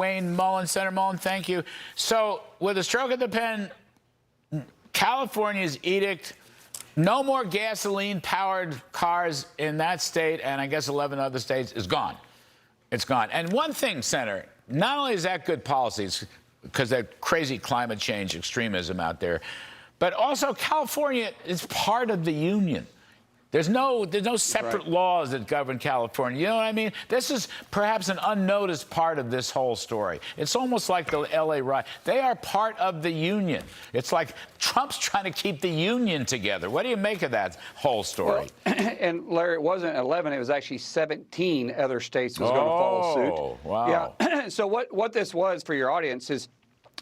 Wayne Mullin, Senator Mullin, thank you. So, with a stroke of the pen, California's edict, no more gasoline-powered cars in that state, and I guess 11 other states, is gone. It's gone. And one thing, Senator, not only is that good policies, because that crazy climate change extremism out there, but also California is part of the union. There's no separate laws that govern California. You know what I mean? This is perhaps an unnoticed part of this whole story. It's almost like the L.A. riot. They are part of the union. It's like Trump's trying to keep the union together. What do you make of that whole story? Well, and Larry, it wasn't 11. It was actually 17 other states was going to follow suit. Oh, wow. Yeah. So what this was for your audience is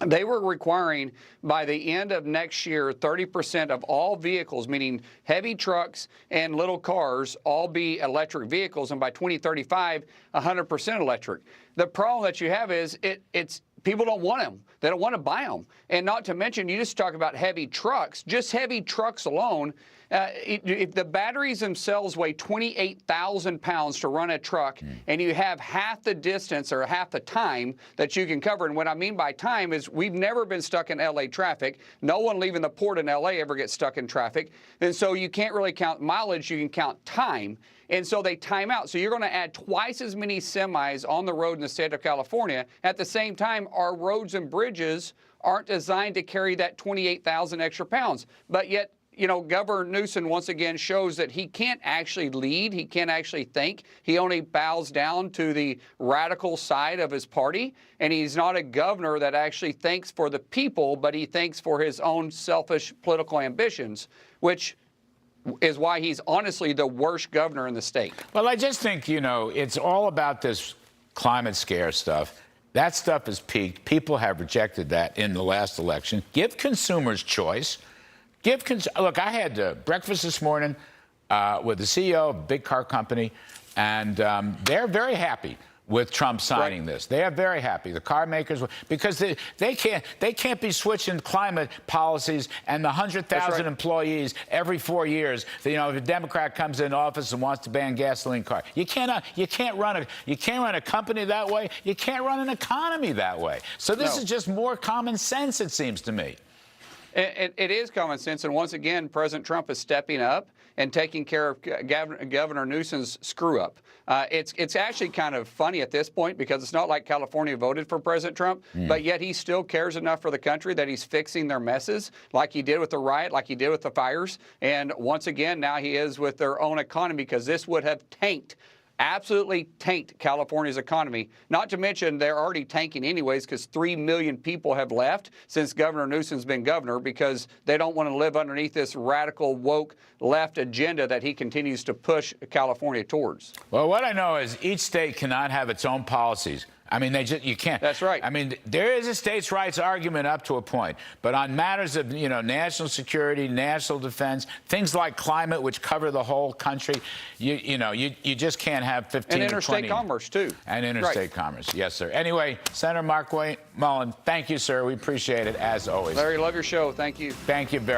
they were requiring by the end of next year 30% of all vehicles, meaning heavy trucks and little cars, all be electric vehicles, and by 2035, 100% electric. The problem that you have is it's people don't want them. They don't want to buy them. And not to mention, you just talk about heavy trucks. Just heavy trucks alone, if the batteries themselves weigh 28,000 pounds to run a truck, and you have half the distance or half the time that you can cover, and what I mean by time is we've never been stuck in L.A. traffic. No one leaving the port in L.A. ever gets stuck in traffic. And so you can't really count mileage, you can count time. And so they time out. So you're going to add twice as many semis on the road in the state of California. At the same time, our roads and bridges aren't designed to carry that 28,000 extra pounds. But yet, you know, Governor Newsom once again shows that he can't actually lead. He can't actually think. He only bows down to the radical side of his party. And he's not a governor that actually thinks for the people, but he thinks for his own selfish political ambitions, which is why he's honestly the worst governor in the state. Well, I just think, you know, it's all about this climate scare stuff. That stuff has peaked. People have rejected that in the last election. Give consumers choice. Look, I had breakfast this morning with the CEO of a big car company, and they're very happy with Trump signing this. They are very happy. The car makers, because they can't be switching climate policies and the 100,000 employees every 4 years. You know, if a Democrat comes in office and wants to ban gasoline cars, you can't run a company that way. You can't run an economy that way. So this is just more common sense, it seems to me. It is common sense, and once again, President Trump is stepping up and taking care of Governor Newsom's screw-up. It's actually kind of funny at this point because it's not like California voted for President Trump, but yet he still cares enough for the country that he's fixing their messes like he did with the riot, like he did with the fires. And once again, now he is with their own economy because this would have absolutely tanked California's economy. Not to mention they're already tanking anyways because 3 million people have left since Governor Newsom's been governor because they don't want to live underneath this radical woke left agenda that he continues to push California towards. Well, what I know is each state cannot have its own policies. I mean, you can't. That's right. I mean, there is a states' rights argument up to a point, but on matters of, you know, national security, national defense, things like climate, which cover the whole country, you just can't have 15 and or interstate 20. Commerce, too. And interstate commerce. Yes, sir. Anyway, Senator Mark Mullin, thank you, sir. We appreciate it, as always. Larry, love your show. Thank you. Thank you very much.